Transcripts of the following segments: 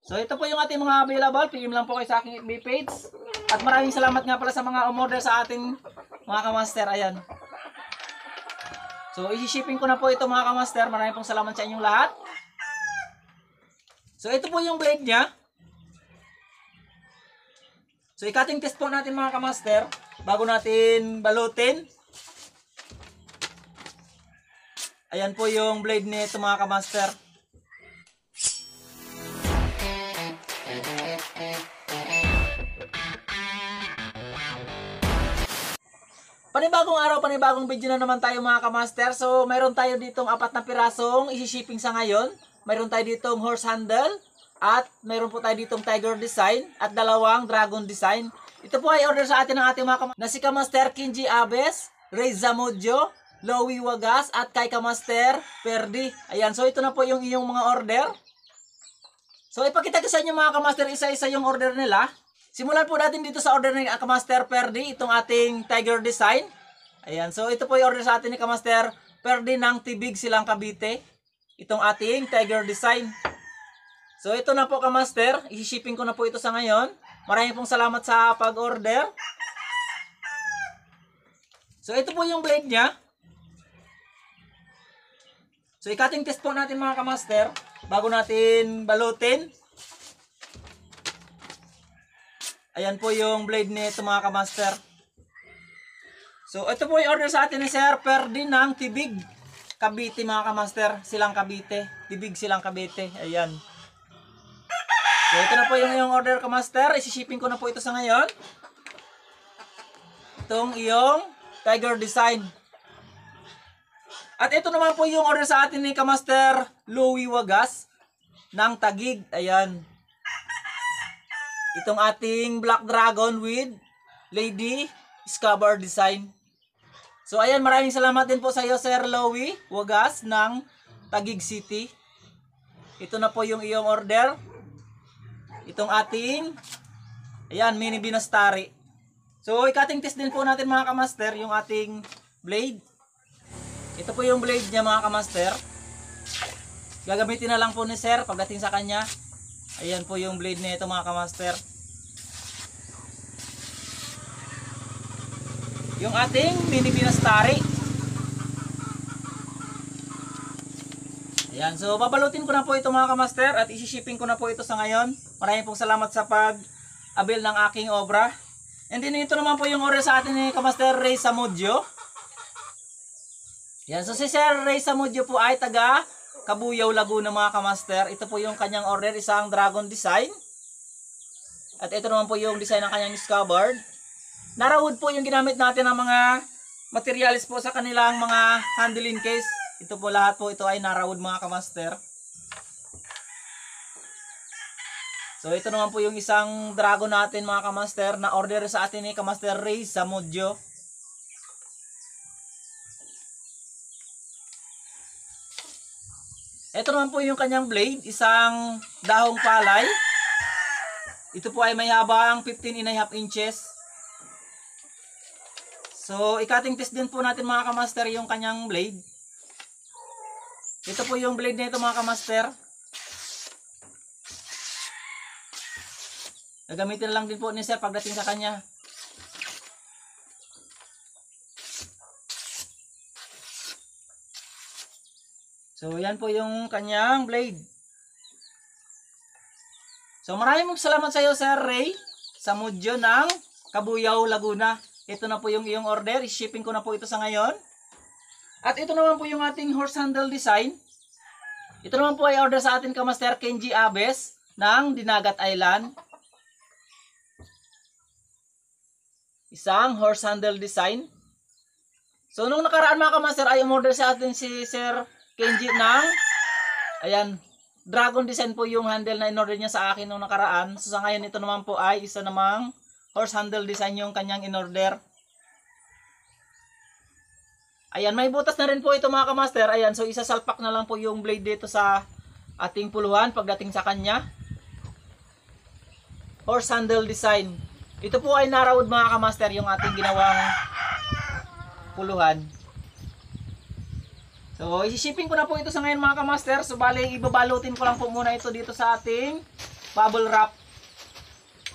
So ito po yung ating mga available. PM lang po kayo sa aking FB page. At maraming salamat nga pala sa mga umorder sa ating mga kamaster. Ayan. So i-shipping ko na po ito mga kamaster. Maraming pong salamat sa inyong lahat. So ito po yung blade niya. So i-cutting test po natin mga kamaster bago natin balutin. Ayan po yung blade nito mga kamaster. Panibagong araw, panibagong video na naman tayo mga kamaster. So mayroon tayo ditong 4 na pirasong isi-shipping sa ngayon. Mayroon tayo ditong horse handle at mayroon po tayo ditong tiger design at 2 dragon design. Ito po ay order sa atin ng ating mga kamaster na si Kamaster Kenji Abes, Ray Zamudjo, Lowy Wagas at kay Kamaster Perdi. Ayan, so ito na po yung iyong mga order. So ipakita ko sa inyo mga kamaster isa-isa yung order nila. Simulan po natin dito sa order ni Kamaster Perdi, itong ating tiger design. Ayan, so ito po yung order sa atin ni Kamaster Perdi ng Tibig, Silang Cavite. Itong ating tiger design. So ito na po kamaster, i-shipping ko na po ito sa ngayon. Maraming pong salamat sa pag-order. So ito po yung blade niya. So i-cutting test po natin mga kamaster bago natin balutin. Ayan po yung blade nito mga kamaster. So ito po yung order sa atin ni Sir Perdi ng Tibig, Cavite mga kamaster. Silang Cavite. Tibig, Silang Cavite. Ayan. So ito na po yung order kamaster. Isi-shipping ko na po ito sa ngayon. Itong iyong tiger design. At ito naman po yung order sa atin ni Kamaster Lowy Wagas ng Taguig. Ayan. Itong ating Black Dragon with Lady Scabbard design. So ayan, maraming salamat din po sa iyo Sir Lowy Wagas ng Taguig City. Ito na po yung iyong order. Itong ating ayan, mini binastari. So i-cutting test din po natin mga kamaster yung ating blade. Ito po yung blade niya mga kamaster. Gagamitin na lang po ni Sir pagdating sa kanya. Ayan po yung blade nito mga kamaster. Yung ating mini binastari. Ayan, so babalutin ko na po ito mga kamaster at isi-shipping ko na po ito sa ngayon. Maraming pong salamat sa pag-abil ng aking obra. And then ito naman po yung order sa atin ni Kamaster Ray Zamudjo. Yan, so si Sir Ray Zamudjo po ay taga Cabuyao, Laguna mga kamaster. Ito po yung kanyang order, isang dragon design. At ito naman po yung design ng kanyang scabbard. Narawood po yung ginamit natin ng mga materials po sa kanilang mga handling case. Ito po lahat po ito ay narawood mga kamaster. So ito naman po yung isang dragon natin mga kamaster na order sa atin ni Kamaster Ray Zamudjo. Ito naman po yung kanyang blade, isang dahong palay. Ito po ay may habang 15.5 inches. So i-cutting test din po natin mga kamaster yung kanyang blade. Ito po yung blade nito mga kamaster. Gagamitin lang din po ni Sir pagdating sa kanya. So yan po yung kanyang blade. So maraming salamat sa iyo Sir Ray Zamudjo ng Cabuyao, Laguna. Ito na po yung iyong order. I-shipping ko na po ito sa ngayon. At ito naman po yung ating horse handle design. Ito naman po ay order sa atin Kamaster Kenji Abes ng Dinagat Island. Isang horse handle design. So nung nakaraan mga kamaster ay umorder sa atin si Sir Kenji ng ayan, dragon design po yung handle na in-order niya sa akin nung nakaraan. So sa ngayon ito naman po ay isa namang horse handle design yung kanyang in-order. Ayan, may butas na rin po ito mga kamaster. Ayan, so isasalpak na lang po yung blade dito sa ating puluhan pagdating sa kanya. Horse handle design. Ito po ay narawod mga kamaster yung ating ginawang puluhan. So, isi-shipping ko na po ito sa ngayon mga kamaster. So, bali, ibabalutin ko lang po muna ito dito sa ating bubble wrap.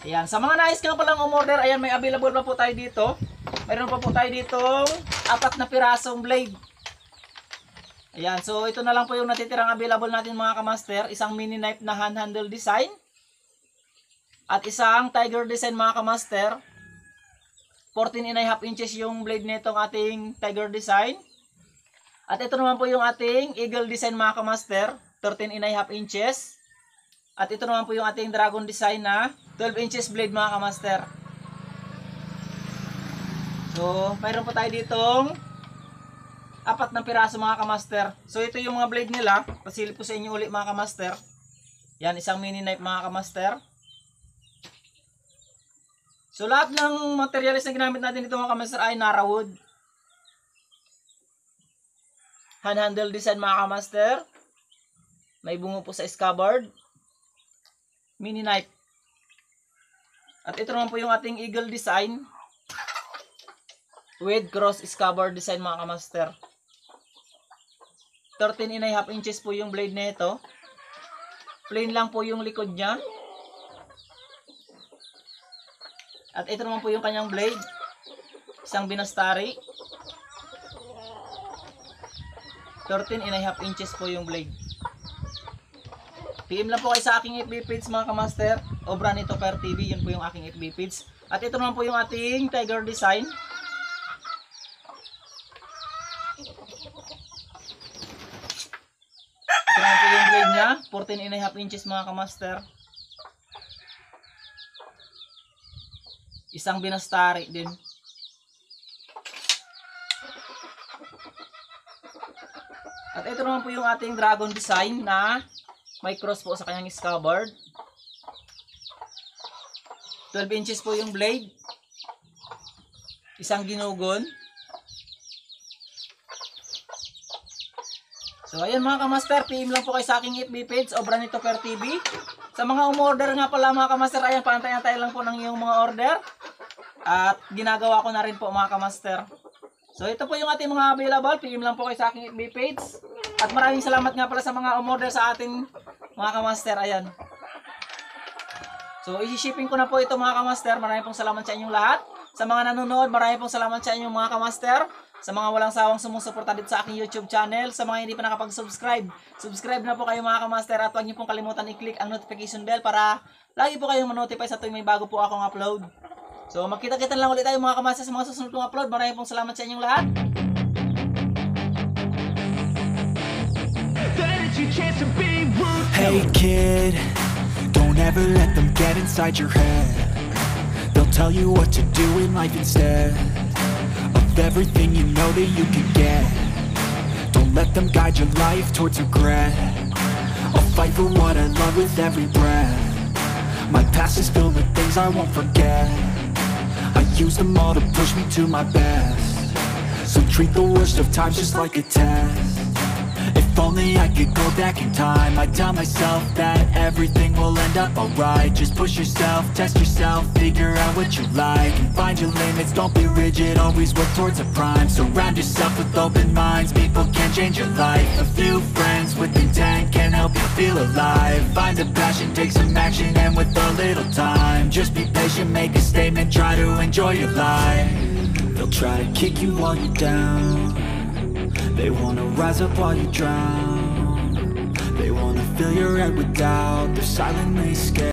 Ayan, sa mga nais ka palang umorder, ayan, may available pa po tayo dito. Mayroon pa po tayo ditong 4 na pirasong blade. Ayan, so ito na lang po yung natitirang available natin mga kamaster. Isang mini knife na hand handle design. At isang tiger design mga kamaster. 14.5 inches yung blade nitong ating tiger design. At ito naman po yung ating eagle design mga kamaster. 13.5 inches. At ito naman po yung ating dragon design na 12 inches blade mga kamaster. So, mayroon po tayo ditong 4 na piraso mga kamaster. So, ito yung mga blade nila. Pasilip po sa inyo ulit mga kamaster. Yan, isang mini knife mga kamaster. So, lahat ng materials na ginamit natin dito mga kamaster ay Narawood. Hand handle design mga kamaster. May bungo po sa scabbard. Mini knife. At ito naman po yung ating eagle design with cross scabbard design mga kamaster. 13.5 inches po yung blade na ito. Plain lang po yung likod niya. At ito naman po yung kanyang blade. Isang binastari. 13.5 inches po yung blade. PM lang po kayo sa aking FB page mga kamaster. Obra nito per TV. Yun po yung aking FB page. At ito naman po yung ating tiger design. Ito naman po yung blade niya. 14.5 inches mga kamaster. Isang binastari din. At ito naman po yung ating dragon design na may cross po sa kanyang scabbard. 12 inches po yung blade. Isang ginugon. So ayan mga kamaster, PM lang po kayo sa aking FB page, Obra nito per TV. Sa mga umorder nga pala mga kamaster, ayan, paantay-antay lang po ng iyong mga order. At ginagawa ko na rin po mga kamaster. So ito po yung ating mga available, PM lang po kayo sa aking FB page. At maraming salamat nga pala sa mga umorder sa ating mga kamaster, ayan. So isi-shipping ko na po ito mga kamaster, maraming pong salamat sa inyong lahat. Sa mga nanonood, maraming pong salamat sa inyong mga kamaster. Sa mga walang sawang sumusuporta dito sa aking YouTube channel, sa mga hindi pa nakapag-subscribe, subscribe na po kayo mga kamaster at huwag niyo pong kalimutan i-click ang notification bell para lagi po kayong ma-notify sa tuwing may bago po akong upload. So magkita-kita lang ulit tayo mga kamaster sa mga susunod kong upload. Maraming pong salamat sa inyong lahat. Hey kid, don't ever let them get inside your head. They'll tell you what to do in life instead of everything you know that you can get. Don't let them guide your life towards regret. I'll fight for what I love with every breath. My past is filled with things I won't forget. I use them all to push me to my best. So treat the worst of times just like a test. If only I could go back in time, I'd tell myself that everything will end up alright. Just push yourself, test yourself, figure out what you like, and find your limits, don't be rigid, always work towards a prime. Surround yourself with open minds, people can change your life. A few friends with intent can help you feel alive. Find a passion, take some action, and with a little time, just be patient, make a statement, try to enjoy your life. They'll try to kick you while you're down. They wanna rise up while you drown. They wanna fill your head with doubt. They're silently scared.